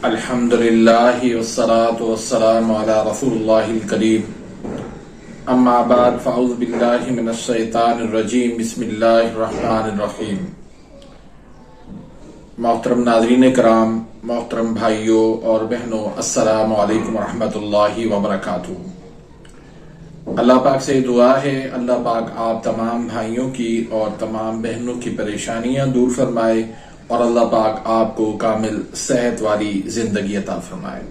الحمدللہ والصلاة والسلام علی رسول اللہ الکریم اما بعد فاعوذ باللہ من الشیطان الرجیم بسم اللہ الرحمن الرحیم۔ محترم ناظرین کرام، محترم بھائیوں اور بہنوں، السلام علیکم ورحمۃ اللہ وبرکاتہ۔ اللہ پاک سے دعا ہے اللہ پاک آپ تمام بھائیوں کی اور تمام بہنوں کی پریشانیاں دور فرمائے اور اللہ پاک آپ کو کامل صحت والی زندگی عطا فرمائے۔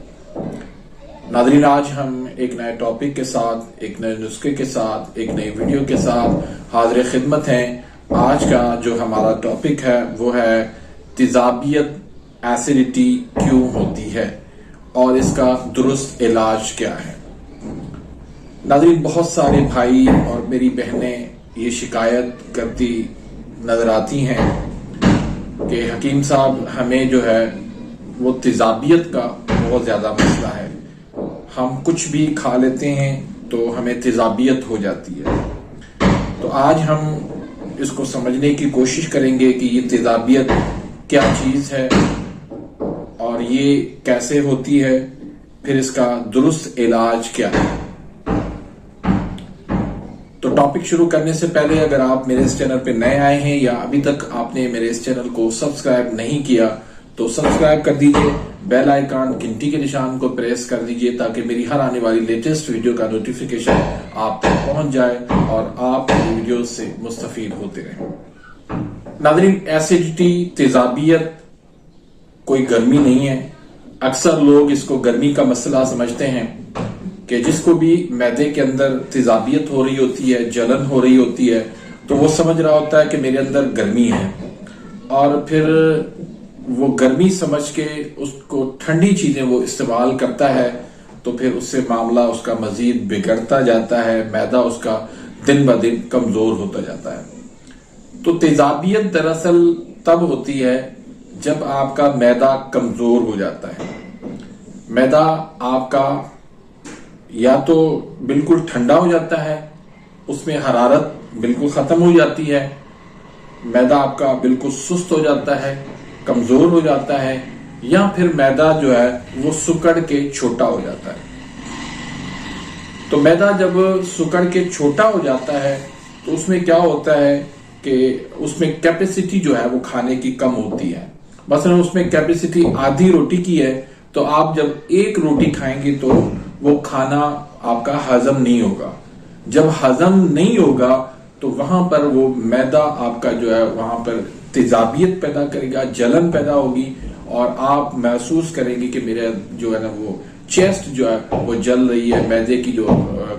ناظرین، آج ہم ایک نئے ٹاپک کے ساتھ، ایک نئے نسخے کے ساتھ، ایک نئی ویڈیو کے ساتھ حاضر خدمت ہیں۔ آج کا جو ہمارا ٹاپک ہے وہ ہے تیزابیت، ایسیڈیٹی کیوں ہوتی ہے اور اس کا درست علاج کیا ہے۔ ناظرین، بہت سارے بھائی اور میری بہنیں یہ شکایت کرتی نظر آتی ہیں کہ حکیم صاحب ہمیں جو ہے وہ تیزابیت کا بہت زیادہ مسئلہ ہے، ہم کچھ بھی کھا لیتے ہیں تو ہمیں تیزابیت ہو جاتی ہے۔ تو آج ہم اس کو سمجھنے کی کوشش کریں گے کہ یہ تیزابیت کیا چیز ہے اور یہ کیسے ہوتی ہے، پھر اس کا درست علاج کیا ہے۔ تو ٹاپک شروع کرنے سے پہلے اگر آپ میرے اس چینل پہ نئے آئے ہیں یا ابھی تک آپ نے میرے اس چینل کو سبسکرائب نہیں کیا تو سبسکرائب کر دیجئے، بیل آئیکن گھنٹی کے نشان کو پریس کر دیجئے تاکہ میری ہر آنے والی لیٹسٹ ویڈیو کا نوٹیفیکیشن آپ تک پہنچ جائے اور آپ میری ویڈیو سے مستفید ہوتے رہیں۔ ناظرین، ایسیڈیٹی، تیزابیت کوئی گرمی نہیں ہے۔ اکثر لوگ اس کو گرمی کا مسئلہ سمجھتے ہیں کہ جس کو بھی معدے کے اندر تیزابیت ہو رہی ہوتی ہے، جلن ہو رہی ہوتی ہے، تو وہ سمجھ رہا ہوتا ہے کہ میرے اندر گرمی ہے، اور پھر وہ گرمی سمجھ کے اس کو ٹھنڈی چیزیں وہ استعمال کرتا ہے، تو پھر اس سے معاملہ اس کا مزید بگڑتا جاتا ہے، معدہ اس کا دن بہ دن کمزور ہوتا جاتا ہے۔ تو تیزابیت دراصل تب ہوتی ہے جب آپ کا معدہ کمزور ہو جاتا ہے۔ معدہ آپ کا یا تو بالکل ٹھنڈا ہو جاتا ہے، اس میں حرارت بالکل ختم ہو جاتی ہے، معدہ آپ کا بالکل سست ہو جاتا ہے، کمزور ہو جاتا ہے، یا پھر معدہ جو ہے وہ سکڑ کے چھوٹا ہو جاتا ہے۔ تو معدہ جب سکڑ کے چھوٹا ہو جاتا ہے تو اس میں کیا ہوتا ہے کہ اس میں کیپیسٹی جو ہے وہ کھانے کی کم ہوتی ہے۔ مثلا اس میں کیپیسٹی آدھی روٹی کی ہے تو آپ جب ایک روٹی کھائیں گے تو وہ کھانا آپ کا ہضم نہیں ہوگا۔ جب ہضم نہیں ہوگا تو وہاں پر وہ معدہ آپ کا جو ہے وہاں پر تیزابیت پیدا کرے گا، جلن پیدا ہوگی، اور آپ محسوس کریں گے کہ میرے جو ہے نا وہ چیسٹ جو ہے وہ جل رہی ہے، معدے کی جو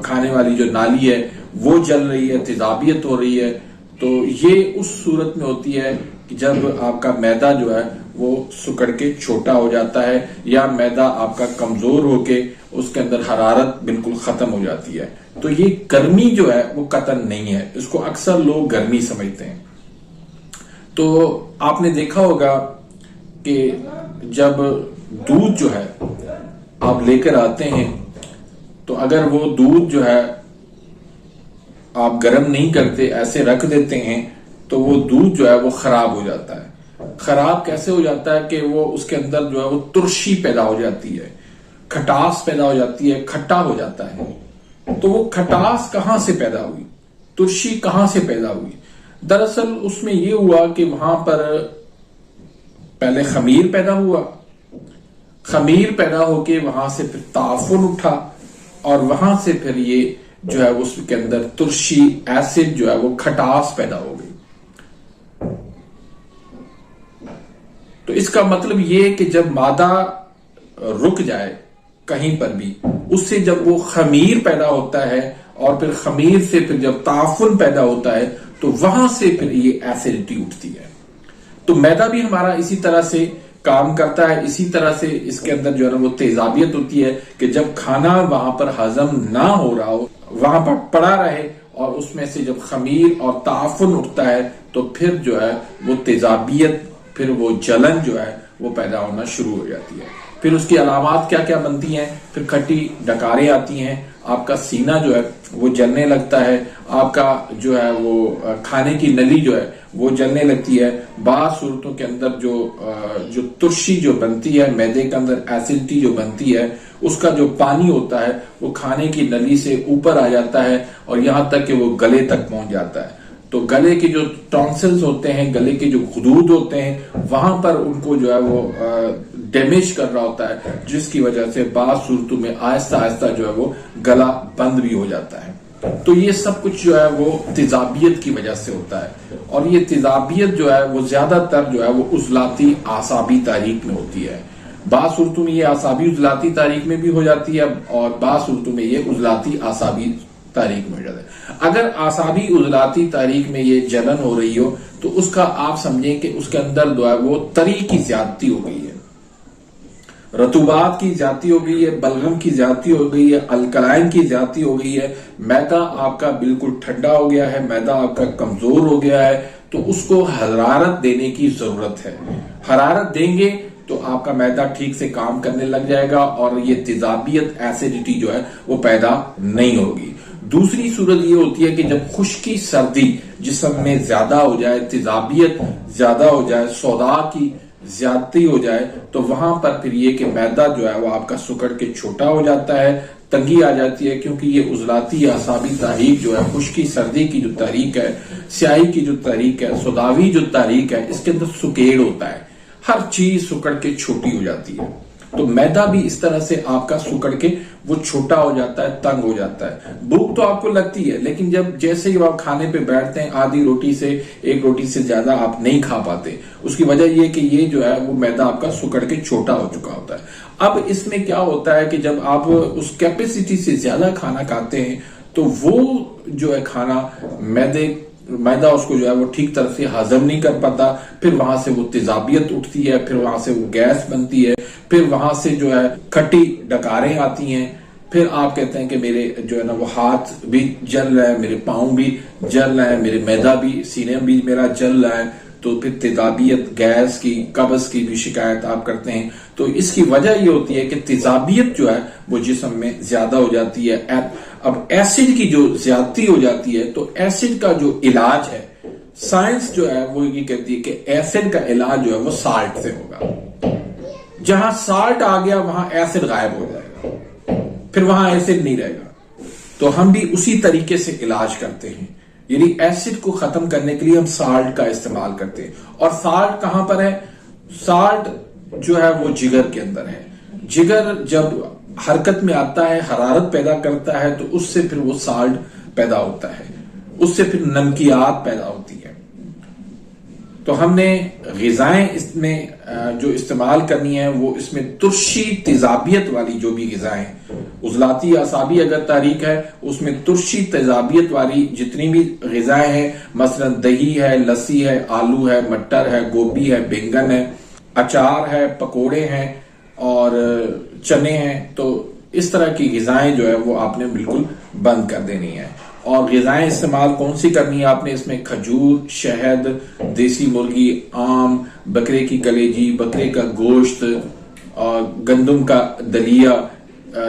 کھانے والی جو نالی ہے وہ جل رہی ہے، تیزابیت ہو رہی ہے۔ تو یہ اس صورت میں ہوتی ہے کہ جب آپ کا معدہ جو ہے وہ سکڑ کے چھوٹا ہو جاتا ہے یا معدہ آپ کا کمزور ہو کے اس کے اندر حرارت بالکل ختم ہو جاتی ہے۔ تو یہ گرمی جو ہے وہ قطعاً نہیں ہے، اس کو اکثر لوگ گرمی سمجھتے ہیں۔ تو آپ نے دیکھا ہوگا کہ جب دودھ جو ہے آپ لے کر آتے ہیں تو اگر وہ دودھ جو ہے آپ گرم نہیں کرتے، ایسے رکھ دیتے ہیں، تو وہ دودھ جو ہے وہ خراب ہو جاتا ہے۔ خراب کیسے ہو جاتا ہے کہ وہ اس کے اندر جو ہے وہ ترشی پیدا ہو جاتی ہے، کھٹاس پیدا ہو جاتی ہے، کھٹا ہو جاتا ہے۔ تو وہ کھٹاس کہاں سے پیدا ہوئی، ترشی کہاں سے پیدا ہوئی؟ دراصل اس میں یہ ہوا کہ وہاں پر پہلے خمیر پیدا ہوا، خمیر پیدا ہو کے وہاں سے پھر تعفن اٹھا، اور وہاں سے پھر یہ جو ہے اس کے اندر ترشی، ایسڈ جو ہے وہ کھٹاس پیدا ہو گئی۔ تو اس کا مطلب یہ کہ جب مادہ رک جائے کہیں پر بھی، اس سے جب وہ خمیر پیدا ہوتا ہے اور پھر خمیر سے پھر جب تعفن پیدا ہوتا ہے تو وہاں سے پھر یہ ایسیڈیٹی اٹھتی ہے۔ تو معدہ بھی ہمارا اسی طرح سے کام کرتا ہے، اسی طرح سے اس کے اندر جو ہے وہ تیزابیت ہوتی ہے کہ جب کھانا وہاں پر ہضم نہ ہو رہا ہو، وہاں پر پڑا رہے، اور اس میں سے جب خمیر اور تعفن اٹھتا ہے تو پھر جو ہے وہ تیزابیت، پھر وہ جلن جو ہے وہ پیدا ہونا شروع ہو جاتی ہے۔ پھر اس کی علامات کیا کیا بنتی ہیں؟ پھر کھٹی ڈکاریں آتی ہیں، آپ کا سینہ جو ہے وہ جلنے لگتا ہے، آپ کا جو ہے وہ کھانے کی نلی جو ہے وہ جلنے لگتی ہے۔ بعض صورتوں کے اندر جو ترشی جو بنتی ہے، معدے کے اندر ایسیڈیٹی جو بنتی ہے، اس کا جو پانی ہوتا ہے وہ کھانے کی نلی سے اوپر آ جاتا ہے اور یہاں تک کہ وہ گلے تک پہنچ جاتا ہے۔ تو گلے کے جو ٹونسلز ہوتے ہیں، گلے کے جو خدود ہوتے ہیں، وہاں پر ان کو جو ہے وہ ڈیمیج کر رہا ہوتا ہے، جس کی وجہ سے بعض صورتوں میں آہستہ آہستہ جو ہے وہ گلا بند بھی ہو جاتا ہے۔ تو یہ سب کچھ جو ہے وہ تیزابیت کی وجہ سے ہوتا ہے، اور یہ تیزابیت جو ہے وہ زیادہ تر جو ہے وہ عضلاتی اعصابی تحریک میں ہوتی ہے۔ بعض صورتوں میں یہ اعصابی عضلاتی تحریک میں بھی ہو جاتی ہے، اور بعض صورتوں میں یہ عضلاتی اعصابی تحریک میں ہو جاتا ہے۔ اگر اعصابی عضلاتی تحریک میں یہ جلن ہو رہی ہو تو اس کا آپ سمجھیں کہ اس کے اندر جو ہے وہ تری کی زیادتی ہو گئی ہے، رطوبات کی زیادتی ہو گئی ہے، بلغم کی زیادتی ہو گئی ہے، الکلائن کی زیادتی ہو گئی ہے، میدا آپ کا بالکل ٹھنڈا ہو گیا ہے، میدا آپ کا کمزور ہو گیا ہے، تو اس کو حرارت دینے کی ضرورت ہے۔ حرارت دیں گے تو آپ کا میدا ٹھیک سے کام کرنے لگ جائے گا اور یہ تیزابیت ایسیڈیٹی جو ہے وہ پیدا نہیں ہوگی۔ دوسری صورت یہ ہوتی ہے کہ جب خشکی سردی جسم میں زیادہ ہو جائے، تیزابیت زیادہ ہو جائے، سودا کی زیادتی ہو جائے، تو وہاں پر پھر یہ کہ میدا جو ہے وہ آپ کا سکڑ کے چھوٹا ہو جاتا ہے، تنگی آ جاتی ہے، کیونکہ یہ عضلاتی اعصابی تحریک جو ہے، خشکی سردی کی جو تحریک ہے، سیاہی کی جو تحریک ہے، سوداوی جو تحریک ہے، اس کے اندر سکیڑ ہوتا ہے، ہر چیز سکڑ کے چھوٹی ہو جاتی ہے۔ تو میدا بھی اس طرح سے آپ کا سکڑ کے وہ چھوٹا ہو جاتا ہے، تنگ ہو جاتا ہے۔ بھوک تو آپ کو لگتی ہے، لیکن جب جیسے ہی آپ کھانے پہ بیٹھتے ہیں، آدھی روٹی سے ایک روٹی سے زیادہ آپ نہیں کھا پاتے۔ اس کی وجہ یہ کہ یہ جو ہے وہ میدا آپ کا سکڑ کے چھوٹا ہو چکا ہوتا ہے۔ اب اس میں کیا ہوتا ہے کہ جب آپ اس کیپیسٹی سے زیادہ کھانا کھاتے ہیں تو وہ جو ہے کھانا میدا اس کو جو ہے وہ ٹھیک طرح سے ہضم نہیں کر پاتا، پھر وہاں سے وہ تیزابیت اٹھتی ہے، پھر وہاں سے وہ گیس بنتی ہے، پھر وہاں سے جو ہے کھٹی ڈکاریں آتی ہیں، پھر آپ کہتے ہیں کہ میرے جو ہے نا وہ ہاتھ بھی جل رہا ہے، میرے پاؤں بھی جل رہا ہے، میرے میدا بھی، سینے بھی میرا جل رہا ہے، تو پھر تیزابیت، گیس کی، قبض کی بھی شکایت آپ کرتے ہیں۔ تو اس کی وجہ یہ ہوتی ہے کہ تیزابیت جو ہے وہ جسم میں زیادہ ہو جاتی ہے۔ اب ایسڈ کی جو زیادتی ہو جاتی ہے تو ایسڈ کا جو علاج ہے، سائنس جو ہے وہ یہ کہتی ہے کہ ایسڈ کا علاج جو ہے وہ سالٹ سے ہوگا۔ جہاں سالٹ آ گیا وہاں ایسڈ غائب ہو جائے گا، پھر وہاں ایسڈ نہیں رہے گا۔ تو ہم بھی اسی طریقے سے علاج کرتے ہیں، یعنی ایسڈ کو ختم کرنے کے لیے ہم سالٹ کا استعمال کرتے ہیں۔ اور سالٹ کہاں پر ہے؟ سالٹ جو ہے وہ جگر کے اندر ہے۔ جگر جب حرکت میں آتا ہے، حرارت پیدا کرتا ہے، تو اس سے پھر وہ سالٹ پیدا ہوتا ہے، اس سے پھر نمکیات پیدا ہوتی ہے۔ تو ہم نے غذائیں اس میں جو استعمال کرنی ہے وہ اس میں ترشی تیزابیت والی جو بھی غذائیں، عضلاتی اعصابی اگر تحریک ہے اس میں ترشی تیزابیت والی جتنی بھی غذائیں ہیں، مثلا دہی ہے، لسی ہے، آلو ہے، مٹر ہے، گوبھی ہے، بینگن ہے، اچار ہے، پکوڑے ہیں اور چنے ہیں، تو اس طرح کی غذائیں جو ہے وہ آپ نے بالکل بند کر دینی ہے۔ اور غذائیں استعمال کون سی کرنی ہے آپ نے؟ اس میں کھجور، شہد، دیسی مرغی، آم، بکرے کی کلیجی، بکرے کا گوشت اور گندم کا دلیا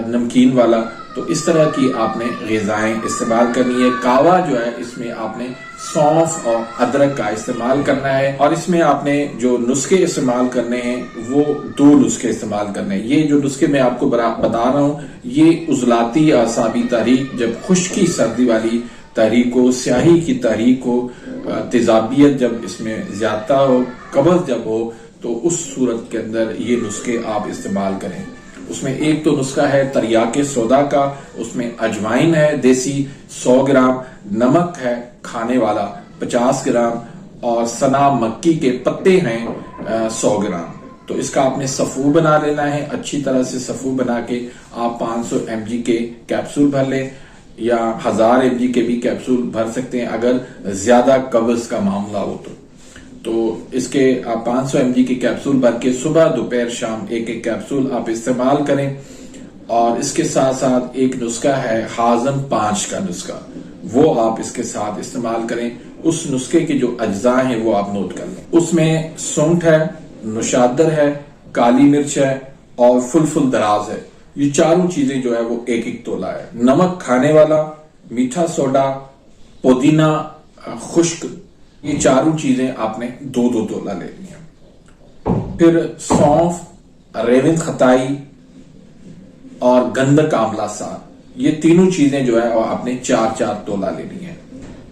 نمکین والا، تو اس طرح کی آپ نے غذائیں استعمال کرنی ہے۔ کاوا جو ہے اس میں آپ نے سونف اور ادرک کا استعمال کرنا ہے، اور اس میں آپ نے جو نسخے استعمال کرنے ہیں وہ 2 نسخے استعمال کرنے ہیں۔ یہ جو نسخے میں آپ کو بتا رہا ہوں یہ عضلاتی اعصابی تحریک، جب خشکی سردی والی تحریک ہو، سیاہی کی تحریک ہو، تیزابیت جب اس میں زیادہ ہو، قبض جب ہو، تو اس صورت کے اندر یہ نسخے آپ استعمال کریں۔ اس میں ایک تو نسخہ ہے تریاک سودا کا، اس میں اجوائن ہے دیسی 100 گرام، نمک ہے کھانے والا 50 گرام، اور سنا مکی کے پتے ہیں 100 گرام۔ تو اس کا آپ نے صفو بنا لینا ہے، اچھی طرح سے صفو بنا کے آپ 500 mg کے کیپسول بھر لیں، یا 1000 mg کے بھی کیپسول بھر سکتے ہیں اگر زیادہ قبض کا معاملہ ہو تو اس کے آپ 500 mg کے کیپسول بھر کے صبح، دوپہر، شام ایک کیپسول آپ استعمال کریں۔ اور اس کے ساتھ ساتھ ایک نسخہ ہے ہاضم 5 کا نسخہ، وہ آپ اس کے ساتھ استعمال کریں۔ اس نسخے کے جو اجزاء ہیں وہ آپ نوٹ کر لیں۔ اس میں سونٹھ ہے، نشادر ہے، کالی مرچ ہے اور فلفل دراز ہے۔ یہ چاروں چیزیں جو ہے وہ 1-1 تولہ ہے. نمک کھانے والا، میٹھا سوڈا، پودینہ خشک، یہ چاروں چیزیں آپ نے 2-2 تولہ لینی ہیں. پھر سونف، ریوند خطائی اور گندک آملہ سار، یہ تینوں چیزیں جو ہے وہ آپ نے 4-4 تولہ لینی ہے.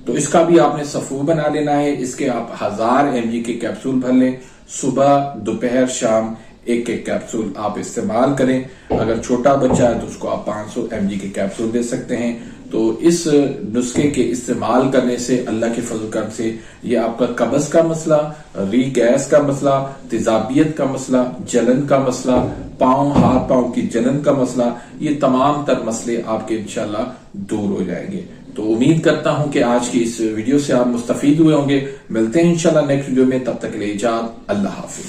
تو اس کا بھی آپ نے صفو بنا لینا ہے. اس کے آپ 1000 mg کے کیپسول بھر لیں. صبح، دوپہر، شام 1-1 کیپسول آپ استعمال کریں. اگر چھوٹا بچہ ہے تو اس کو آپ 500 mg کے کیپسول دے سکتے ہیں. تو اس نسخے کے استعمال کرنے سے اللہ کے فضل کرم سے یہ آپ کا قبض کا مسئلہ، ری گیس کا مسئلہ، تیزابیت کا مسئلہ، جلن کا مسئلہ، ہاتھ پاؤں کی جلن کا مسئلہ، یہ تمام تر مسئلے آپ کے انشاءاللہ دور ہو جائیں گے. تو امید کرتا ہوں کہ آج کی اس ویڈیو سے آپ مستفید ہوئے ہوں گے. ملتے ہیں انشاءاللہ نیکسٹ ویڈیو میں. تب تک کے لیے اجازت. اللہ حافظ.